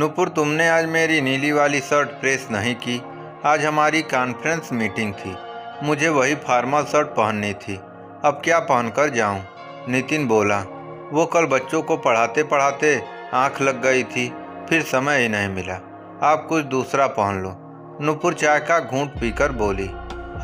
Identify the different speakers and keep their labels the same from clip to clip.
Speaker 1: नुपुर, तुमने आज मेरी नीली वाली शर्ट प्रेस नहीं की। आज हमारी कॉन्फ्रेंस मीटिंग थी, मुझे वही फॉर्मल शर्ट पहननी थी। अब क्या पहनकर जाऊं? नितिन बोला। वो कल बच्चों को पढ़ाते पढ़ाते आंख लग गई थी, फिर समय ही नहीं मिला। आप कुछ दूसरा पहन लो। नुपुर चाय का घूंट पीकर बोली।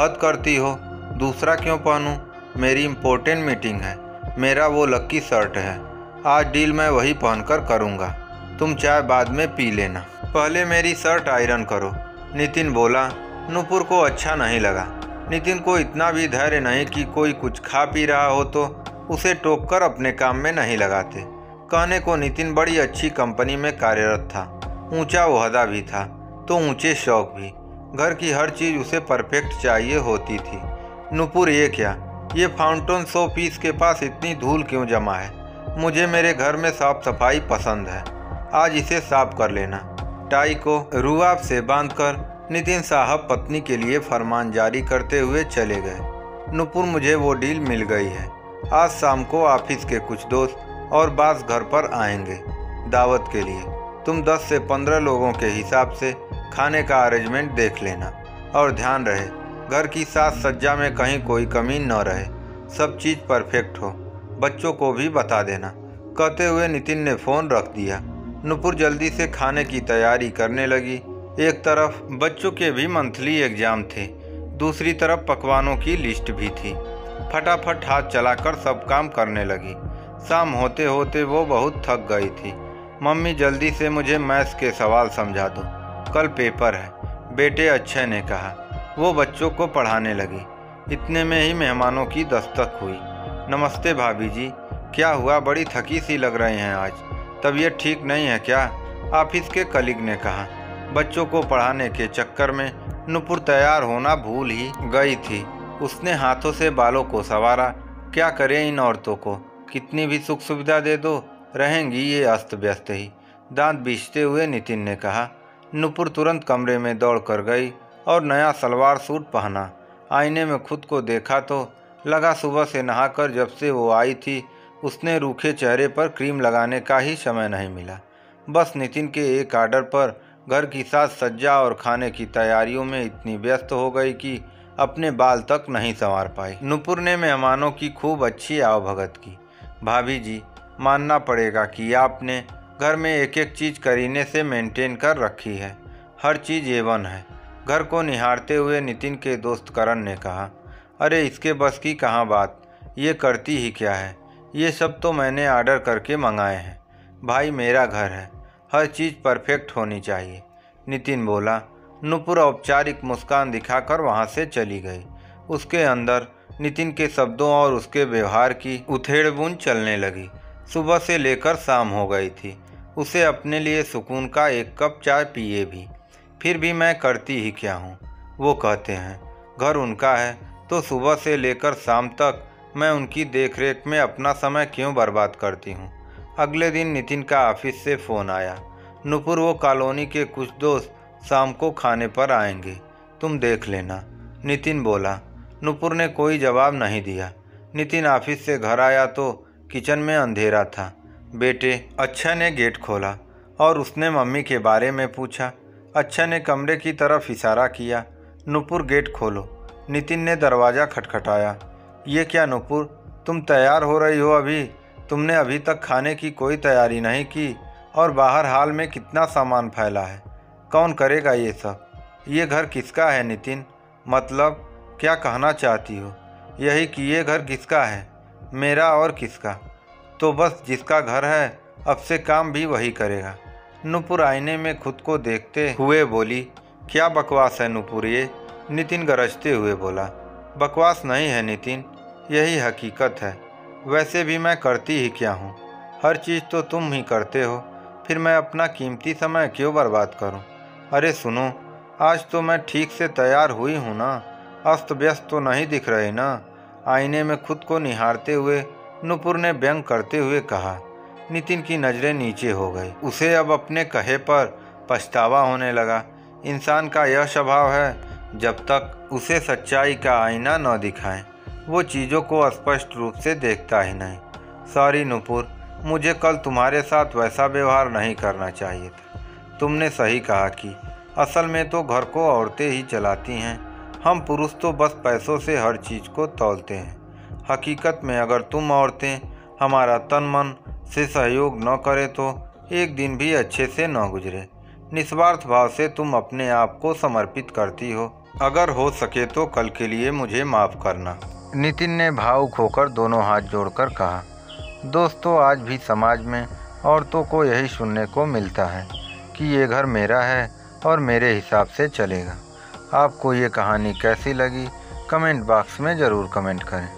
Speaker 1: हद करती हो, दूसरा क्यों पहनूं? मेरी इम्पोर्टेंट मीटिंग है, मेरा वो लक्की शर्ट है। आज डील मैं वही पहनकर करूँगा। तुम चाय बाद में पी लेना, पहले मेरी शर्ट आयरन करो। नितिन बोला। नुपुर को अच्छा नहीं लगा। नितिन को इतना भी धैर्य नहीं कि कोई कुछ खा पी रहा हो तो उसे टोककर अपने काम में नहीं लगाते। कहने को नितिन बड़ी अच्छी कंपनी में कार्यरत था, ऊंचा ओहदा भी था तो ऊंचे शौक भी। घर की हर चीज़ उसे परफेक्ट चाहिए होती थी। नुपुर, ये क्या, ये फाउंटेन शो पीस के पास इतनी धूल क्यों जमा है? मुझे मेरे घर में साफ सफाई पसंद है, आज इसे साफ कर लेना। टाई को रुआब से बांधकर नितिन साहब पत्नी के लिए फरमान जारी करते हुए चले गए। नुपुर, मुझे वो डील मिल गई है। आज शाम को ऑफिस के कुछ दोस्त और बास घर पर आएंगे दावत के लिए। तुम 10 से 15 लोगों के हिसाब से खाने का अरेंजमेंट देख लेना और ध्यान रहे घर की साज सज्जा में कहीं कोई कमी न रहे, सब चीज़ परफेक्ट हो। बच्चों को भी बता देना। कहते हुए नितिन ने फ़ोन रख दिया। नुपुर जल्दी से खाने की तैयारी करने लगी। एक तरफ बच्चों के भी मंथली एग्जाम थे, दूसरी तरफ पकवानों की लिस्ट भी थी। फटाफट हाथ चलाकर सब काम करने लगी। शाम होते होते वो बहुत थक गई थी। मम्मी, जल्दी से मुझे मैथ्स के सवाल समझा दो, कल पेपर है, बेटे अक्षय ने कहा। वो बच्चों को पढ़ाने लगी। इतने में ही मेहमानों की दस्तक हुई। नमस्ते भाभी जी, क्या हुआ, बड़ी थकी सी लग रही हैं आज, तबीयत ठीक नहीं है क्या? ऑफिस के कलीग ने कहा। बच्चों को पढ़ाने के चक्कर में नुपुर तैयार होना भूल ही गई थी। उसने हाथों से बालों को संवारा। क्या करें इन औरतों को, कितनी भी सुख सुविधा दे दो रहेंगी ये अस्त व्यस्त ही, दांत बीचते हुए नितिन ने कहा। नुपुर तुरंत कमरे में दौड़ कर गई और नया सलवार सूट पहना। आईने में खुद को देखा तो लगा सुबह से नहाकर जब से वो आई थी उसने रूखे चेहरे पर क्रीम लगाने का ही समय नहीं मिला। बस नितिन के एक आर्डर पर घर की साज सज्जा और खाने की तैयारियों में इतनी व्यस्त हो गई कि अपने बाल तक नहीं संवार पाई। नुपुर ने मेहमानों की खूब अच्छी आवभगत की। भाभी जी, मानना पड़ेगा कि आपने घर में एक एक चीज़ करीने से मेंटेन कर रखी है, हर चीज़ A1 है। घर को निहारते हुए नितिन के दोस्त करण ने कहा। अरे इसके बस की कहाँ बात, ये करती ही क्या है, ये सब तो मैंने ऑर्डर करके मंगाए हैं। भाई मेरा घर है, हर चीज़ परफेक्ट होनी चाहिए, नितिन बोला। नुपुर औपचारिक मुस्कान दिखाकर वहाँ से चली गई। उसके अंदर नितिन के शब्दों और उसके व्यवहार की उथेड़-बुन चलने लगी। सुबह से लेकर शाम हो गई थी, उसे अपने लिए सुकून का एक कप चाय पिए भी। फिर भी मैं करती ही क्या हूँ, वो कहते हैं घर उनका है तो सुबह से लेकर शाम तक मैं उनकी देखरेख में अपना समय क्यों बर्बाद करती हूँ। अगले दिन नितिन का ऑफिस से फ़ोन आया। नुपुर, वो कॉलोनी के कुछ दोस्त शाम को खाने पर आएंगे, तुम देख लेना, नितिन बोला। नुपुर ने कोई जवाब नहीं दिया। नितिन ऑफिस से घर आया तो किचन में अंधेरा था। बेटे, अक्षय ने गेट खोला और उसने मम्मी के बारे में पूछा। अक्षय ने कमरे की तरफ इशारा किया। नुपुर, गेट खोलो। नितिन ने दरवाज़ा खटखटाया। ये क्या नुपुर, तुम तैयार हो रही हो अभी? तुमने अभी तक खाने की कोई तैयारी नहीं की और बाहर हाल में कितना सामान फैला है, कौन करेगा ये सब? ये घर किसका है नितिन? मतलब क्या कहना चाहती हो? यही कि ये घर किसका है, मेरा और किसका? तो बस जिसका घर है अब से काम भी वही करेगा। नुपुर आईने में खुद को देखते हुए बोली। क्या बकवास है नुपुर ये, नितिन गरजते हुए बोला। बकवास नहीं है नितिन, यही हकीकत है। वैसे भी मैं करती ही क्या हूँ, हर चीज़ तो तुम ही करते हो, फिर मैं अपना कीमती समय क्यों बर्बाद करूँ? अरे सुनो, आज तो मैं ठीक से तैयार हुई हूँ ना, अस्त व्यस्त तो नहीं दिख रही ना? आईने में खुद को निहारते हुए नुपुर ने व्यंग करते हुए कहा। नितिन की नज़रें नीचे हो गई। उसे अब अपने कहे पर पछतावा होने लगा। इंसान का यह स्वभाव है, जब तक उसे सच्चाई का आईना न दिखाएं, वो चीज़ों को स्पष्ट रूप से देखता ही नहीं। सॉरी नुपुर, मुझे कल तुम्हारे साथ वैसा व्यवहार नहीं करना चाहिए था। तुमने सही कहा कि असल में तो घर को औरतें ही चलाती हैं। हम पुरुष तो बस पैसों से हर चीज़ को तौलते हैं। हकीकत में अगर तुम औरतें हमारा तन मन से सहयोग न करें तो एक दिन भी अच्छे से न गुजरे। निस्वार्थ भाव से तुम अपने आप को समर्पित करती हो। अगर हो सके तो कल के लिए मुझे माफ़ करना। नितिन ने भावुक होकर दोनों हाथ जोड़कर कहा। दोस्तों, आज भी समाज में औरतों को यही सुनने को मिलता है कि ये घर मेरा है और मेरे हिसाब से चलेगा। आपको ये कहानी कैसी लगी कमेंट बॉक्स में ज़रूर कमेंट करें।